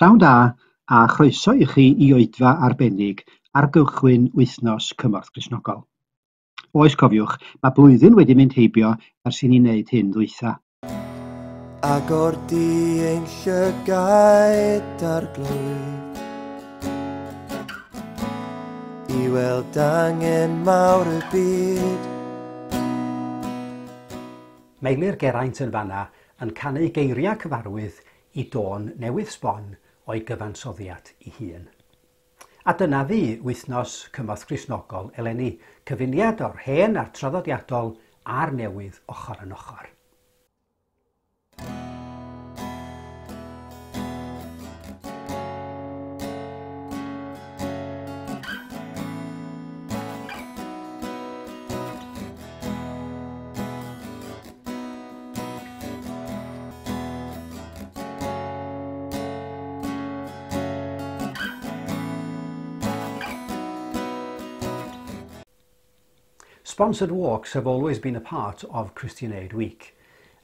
Pnawn da a chroeso i chi i oedfa arbennig ar gychwyn Wythnos Cymorth Cristnogol. Oes cofiwch, mae blwyddyn wedi mynd heibio ers i ni wneud hyn ddwytha. Agor di ein llygaid ar glwydd I weld angen mawr y byd. Meilir Geraint yn fanna yn canu geiriau cyfarwydd I dôn newydd sbon o'i gyfansoddiad I hun. A dyna fi Wythnos Cymorth Cristnogol eleni, cyfuniad o'r hen a'r traddodiadol a'r newydd ochr yn ochr. Sponsored walks have always been a part of Christian Aid Week,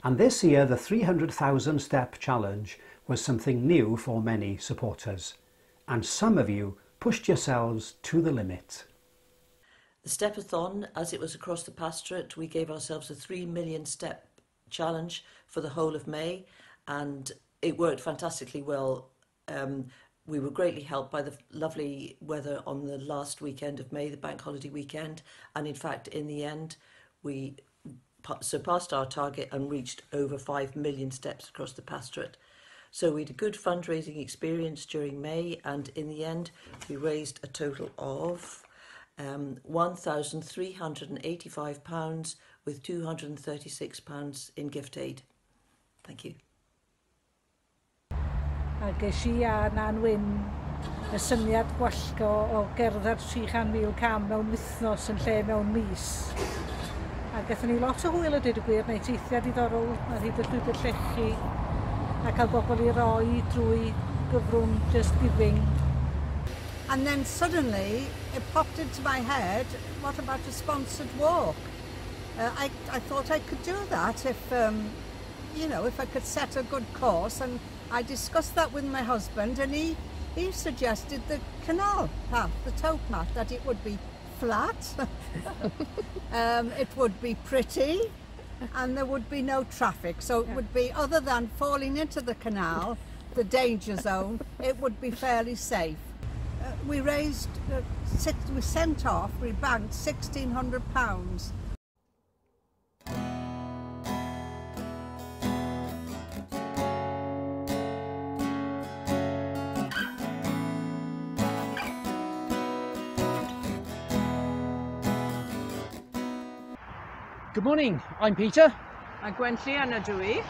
and this year the 300,000 step challenge was something new for many supporters, and some of you pushed yourselves to the limit. The Stepathon, as it was across the pastorate, we gave ourselves a 3 million step challenge for the whole of May, and it worked fantastically well. We were greatly helped by the lovely weather on the last weekend of May, the bank holiday weekend, and in fact in the end we surpassed our target and reached over 5 million steps across the pastorate. So we had a good fundraising experience during May, and in the end we raised a total of £1,385 with £236 in gift aid. Thank you. A ges I a na'n wyn y syniad gwallgo o gerdded 300,000 cam mewn wythnos yn lle mewn mis. A gaethon ni lot o hwyl a dweud y gwir, neu teithiau diddorol a hyd y llwybr llechi a cael bobl I roi drwy gyfrwng Just Giving. And then suddenly it popped into my head, what about a sponsored walk? I thought I could do that if, if I could set a good course, and I discussed that with my husband, and he suggested the canal path, the towpath, that it would be flat, it would be pretty, and there would be no traffic. So it would be, other than falling into the canal, the danger zone, it would be fairly safe. We raised, we sent off, we banked £1,600. Good morning, I'm Peter. I'm Gwenllian Dwi.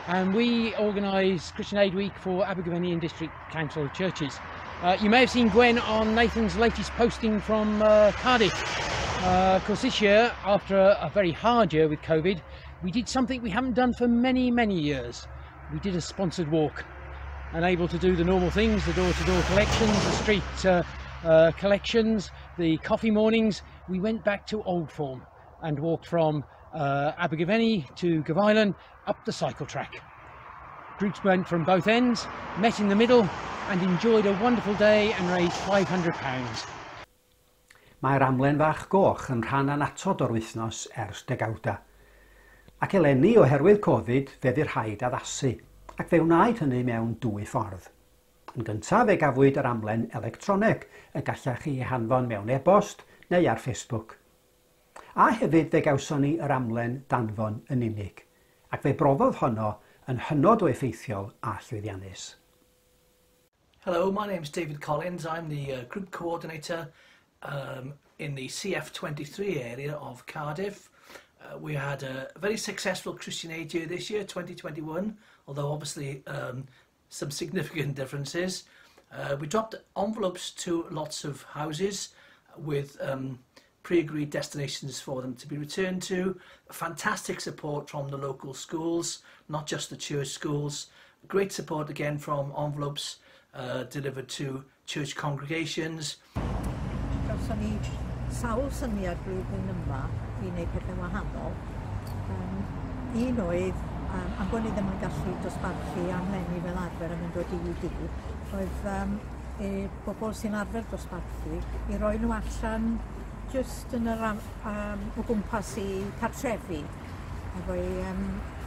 And we organise Christian Aid Week for Abergavenny and District Council Churches. You may have seen Gwen on Nathan's latest posting from Cardiff. Of course, this year, after a very hard year with COVID, we did something we haven't done for many, many years. We did a sponsored walk, and able to do the normal things, the door-to-door collections, the street collections, the coffee mornings. We went back to old form and walked from Abergavenny to Gyfailen up the cycle track. Groups went from both ends, met in the middle and enjoyed a wonderful day and raised £500. Mae'r amlen fach goch yn rhan anatod o'r wythnos ers degawda. Ac eleni oherwydd Covid fe fydd rhaid addasu, ac fe wnaed hynny mewn dwy ffordd. Yn gyntaf fe gafwyd yr amlen electroneg y gallach chi hanfon mewn e-bost neu ar Facebook. A hefyd fe gawson ni yr amlen danfon yn unig, ac fe brofodd honno yn hynod o effeithiol a llwyddiannus. Hello, my name's David Collins. I'm the group coordinator in the CF23 area of Cardiff. We had a very successful Christian Aid year this year, 2021, although obviously some significant differences. We dropped envelopes to lots of houses with pre-agreed destinations for them to be returned to. Fantastic support from the local schools, not just the church schools. Great support again from envelopes delivered to church congregations. Gawson ni sawl syniad blwyddyn yma I wneud pethau wahanol. Un oedd, am bod ni ddim yn gallu dosbarthu am lenni fel arfer yn mynd o dydd I dydd, oedd i bobl sy'n arfer dosbarthu i roi nhw allan just yn yr o gwmpas i cartrefi efo'i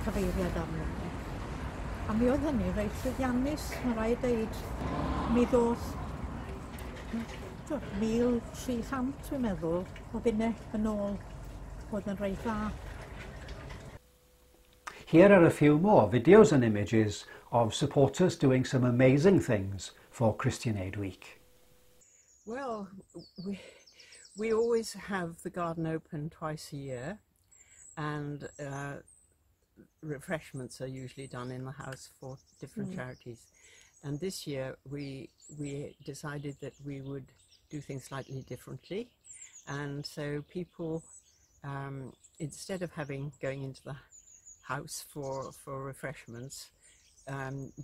cyfeiriad arno nhw. A mi oedd hynny reit llwyddiannus, mae rai dweud. Mi ddoth 1,300 dwi'n meddwl o bunne yn ôl oedd yn reit dda. Here are a few more videos and images of supporters doing some amazing things for Christian Aid Week. Well, we always have the garden open twice a year, and refreshments are usually done in the house for different charities. And this year we decided that we would do things slightly differently, and so people, instead of going into the house for refreshments,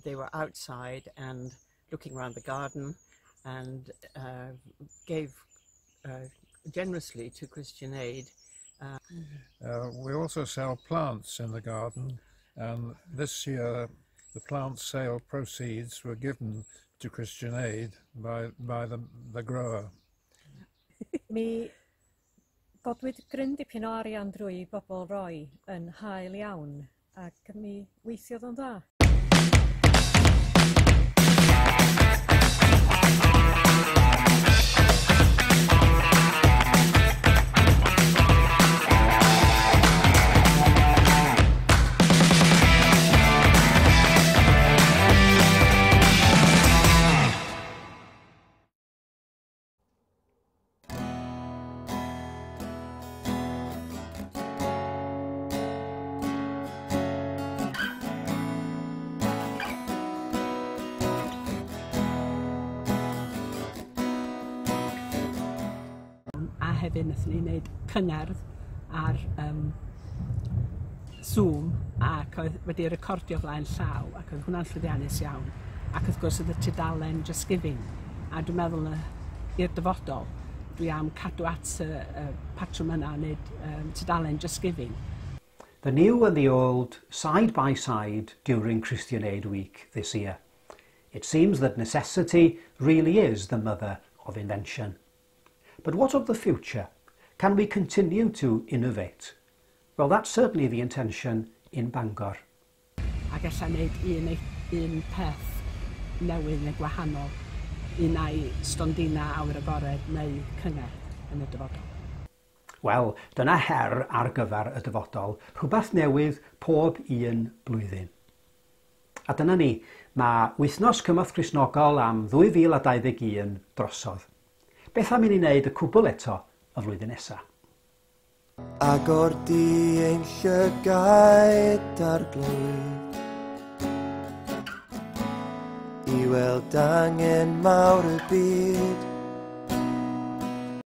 they were outside and looking around the garden, and gave generously to Christian Aid. We also sell plants in the garden, and this year the plant sale proceeds were given to Christian Aid by the grower. Mi godwyd gryn dipyn o arian drwy bobl roi yn hael iawn, ac mi weithiodd o'n dda. A hefyd wnaethon ni wneud cyngerdd ar Zoom, ac oedd wedi recordio flaen llaw, ac oedd hwnna'n llwyddiannus iawn. Ac wrth gwrs oedd y tudalen Just Giving, a dwi'n meddwl i'r dyfodol, dwi am cadw at y patrwm yna wneud tudalen Just Giving. The new and the old side by side during Christian Aid Week this year. It seems that necessity really is the mother of invention. But what of the future? Can we continue to innovate? Well, that's certainly the intention in Bangor. Ac alla wneud un peth newydd neu gwahanol, un ai stondina awyr agored neu cyngerdd yn y dyfodol. Wel, dyna her ar gyfer y dyfodol, rhywbeth newydd pob un blwyddyn. A dyna ni, mae Wythnos Cymorth Cristnogol am 2021 drosodd. Beth am i ni wneud y cwbl eto y flwyddyn nesaf? Agor di ein llygaid ar glwyd, I weld angen mawr y byd,